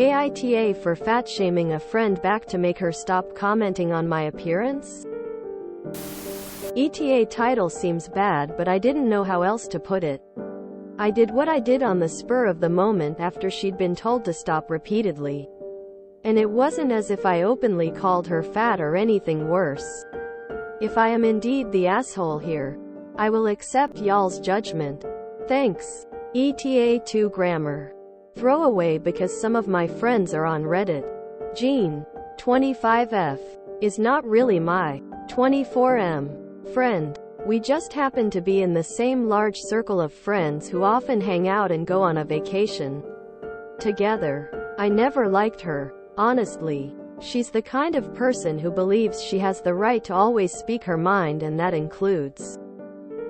AITA for fat shaming a friend back to make her stop commenting on my appearance? ETA title seems bad, but I didn't know how else to put it. I did what I did on the spur of the moment after she'd been told to stop repeatedly. And it wasn't as if I openly called her fat or anything worse. If I am indeed the asshole here, I will accept y'all's judgment. Thanks. ETA2 grammar. Throwaway because some of my friends are on Reddit. Jean, 25F, is not really my 24M friend. We just happen to be in the same large circle of friends who often hang out and go on a vacation together. I never liked her, honestly. She's the kind of person who believes she has the right to always speak her mind, and that includes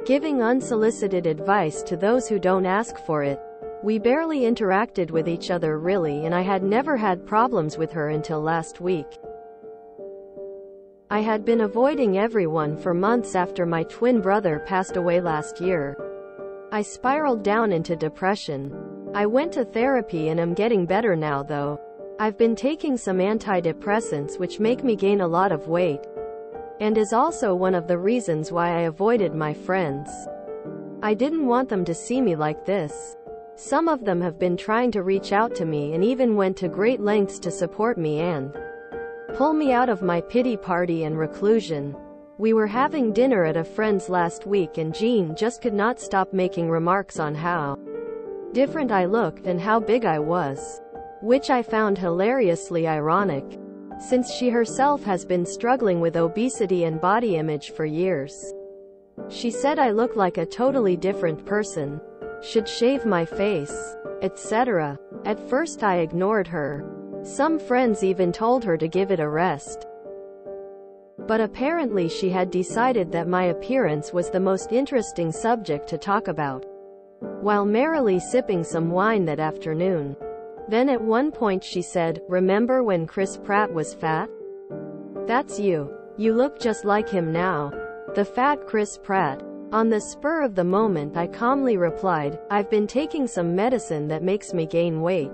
giving unsolicited advice to those who don't ask for it. We barely interacted with each other really, and I had never had problems with her until last week. I had been avoiding everyone for months after my twin brother passed away last year. I spiraled down into depression. I went to therapy and am getting better now though. I've been taking some antidepressants which make me gain a lot of weight, and is also one of the reasons why I avoided my friends. I didn't want them to see me like this. Some of them have been trying to reach out to me and even went to great lengths to support me and pull me out of my pity party and reclusion. We were having dinner at a friend's last week and Jean just could not stop making remarks on how different I looked and how big I was, which I found hilariously ironic, since she herself has been struggling with obesity and body image for years. She said I look like a totally different person, should shave my face, etc. At first I ignored her. Some friends even told her to give it a rest. But apparently she had decided that my appearance was the most interesting subject to talk about, while merrily sipping some wine that afternoon. Then at one point she said, "Remember when Chris Pratt was fat? That's you. You look just like him now." The fat Chris Pratt. On the spur of the moment I calmly replied, "I've been taking some medicine that makes me gain weight.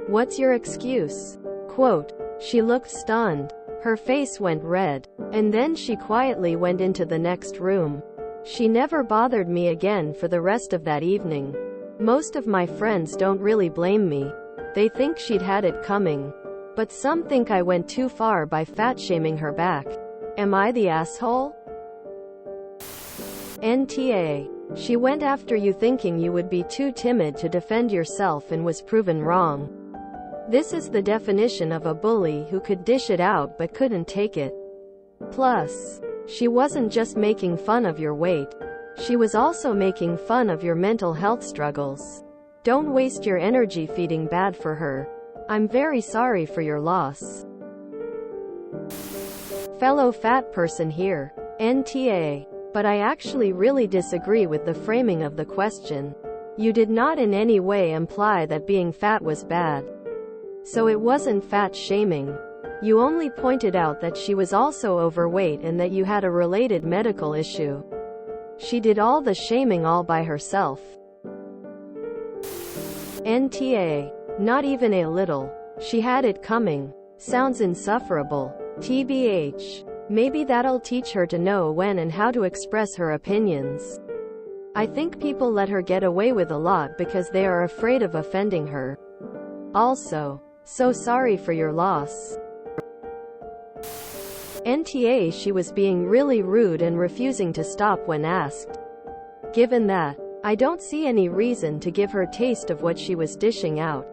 What's your excuse?" Quote. She looked stunned. Her face went red. And then she quietly went into the next room. She never bothered me again for the rest of that evening. Most of my friends don't really blame me. They think she'd had it coming. But some think I went too far by fat-shaming her back. Am I the asshole? NTA. She went after you thinking you would be too timid to defend yourself and was proven wrong. This is the definition of a bully who could dish it out but couldn't take it. Plus, she wasn't just making fun of your weight. She was also making fun of your mental health struggles. Don't waste your energy feeding bad for her. I'm very sorry for your loss. Fellow fat person here. NTA. But I actually really disagree with the framing of the question. You did not in any way imply that being fat was bad. So it wasn't fat shaming. You only pointed out that she was also overweight and that you had a related medical issue. She did all the shaming all by herself. NTA. Not even a little. She had it coming. Sounds insufferable. TBH. Maybe that'll teach her to know when and how to express her opinions. I think people let her get away with a lot because they are afraid of offending her. Also, so sorry for your loss. NTA. She was being really rude and refusing to stop when asked. Given that, I don't see any reason to give her taste of what she was dishing out.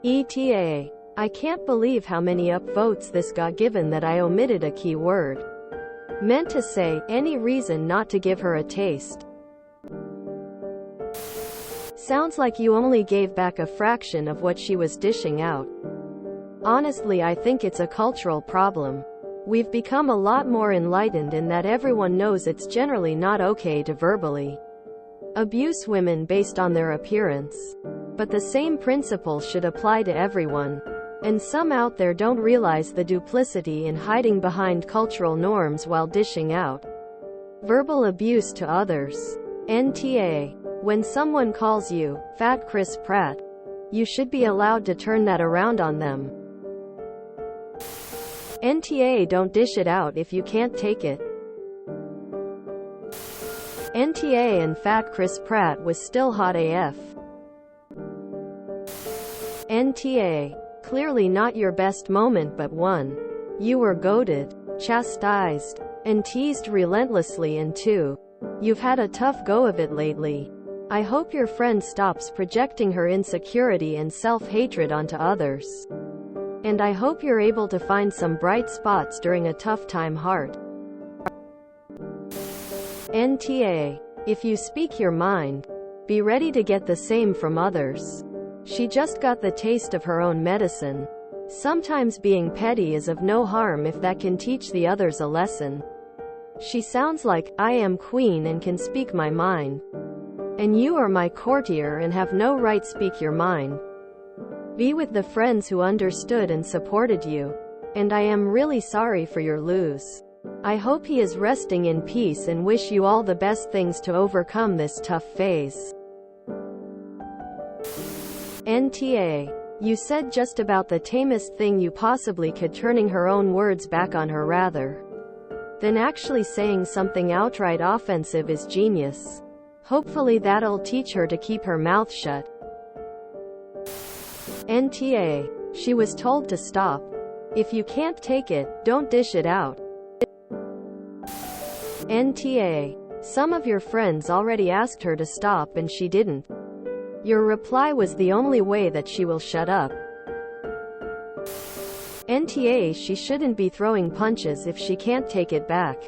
ETA. I can't believe how many upvotes this got given that I omitted a key word. Meant to say, any reason not to give her a taste. Sounds like you only gave back a fraction of what she was dishing out. Honestly, I think it's a cultural problem. We've become a lot more enlightened in that everyone knows it's generally not okay to verbally abuse women based on their appearance. But the same principle should apply to everyone. And some out there don't realize the duplicity in hiding behind cultural norms while dishing out verbal abuse to others. NTA. When someone calls you fat Chris Pratt, You should be allowed to turn that around on them. NTA, don't dish it out if you can't take it. NTA, and fat Chris Pratt was still hot AF. NTA. Clearly not your best moment, but one. You were goaded, chastised, and teased relentlessly, and two. You've had a tough go of it lately. I hope your friend stops projecting her insecurity and self-hatred onto others. And I hope you're able to find some bright spots during a tough time, heart. NTA. If you speak your mind, be ready to get the same from others. She just got the taste of her own medicine. Sometimes being petty is of no harm if that can teach the others a lesson. She sounds like, I am queen and can speak my mind. And you are my courtier and have no right speak your mind. Be with the friends who understood and supported you. And I am really sorry for your lose. I hope he is resting in peace and wish you all the best things to overcome this tough phase. NTA. You said just about the tamest thing you possibly could, turning her own words back on her rather than actually saying something outright offensive is genius. Hopefully that'll teach her to keep her mouth shut. NTA. She was told to stop. If you can't take it, don't dish it out. NTA. Some of your friends already asked her to stop and she didn't. Your reply was the only way that she will shut up. NTA. She shouldn't be throwing punches if she can't take it back.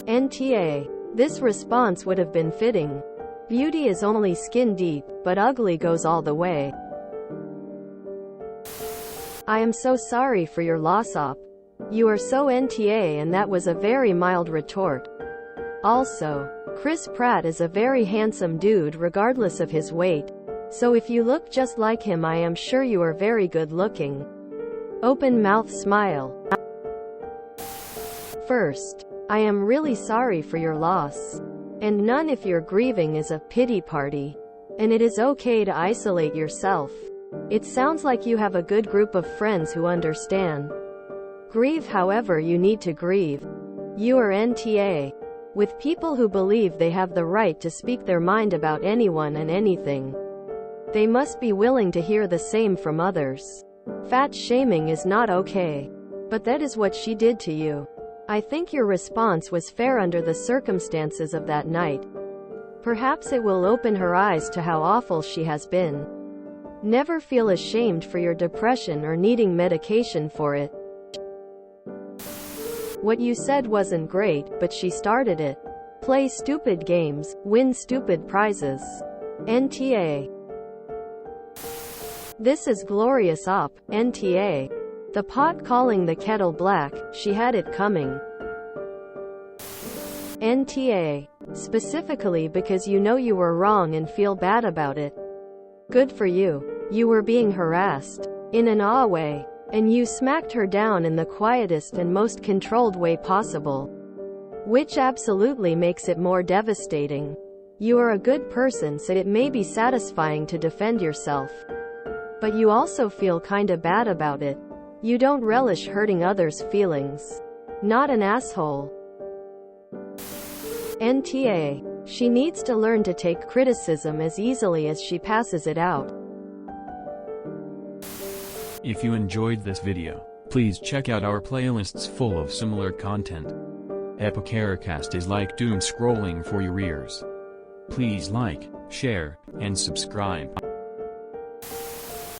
NTA. This response would have been fitting. Beauty is only skin deep, but ugly goes all the way. I am so sorry for your loss, op. You are so NTA, and that was a very mild retort. Also, Chris Pratt is a very handsome dude regardless of his weight. So if you look just like him, I am sure you are very good looking. Open mouth smile. First, I am really sorry for your loss. And none if you're grieving is a pity party. And it is okay to isolate yourself. It sounds like you have a good group of friends who understand. Grieve however you need to grieve. You are NTA. With people who believe they have the right to speak their mind about anyone and anything. They must be willing to hear the same from others. Fat shaming is not okay. But that is what she did to you. I think your response was fair under the circumstances of that night. Perhaps it will open her eyes to how awful she has been. Never feel ashamed for your depression or needing medication for it. What you said wasn't great, but she started it. Play stupid games, win stupid prizes. NTA. This is glorious, op. NTA. The pot calling the kettle black, she had it coming. NTA. Specifically because you know you were wrong and feel bad about it. Good for you. You were being harassed. In an awe way. And you smacked her down in the quietest and most controlled way possible. Which absolutely makes it more devastating. You are a good person, so it may be satisfying to defend yourself. But you also feel kinda bad about it. You don't relish hurting others' feelings. Not an asshole. NTA. She needs to learn to take criticism as easily as she passes it out. If you enjoyed this video, please check out our playlists full of similar content. AmITheAsshole is like doom scrolling for your ears. Please like, share, and subscribe.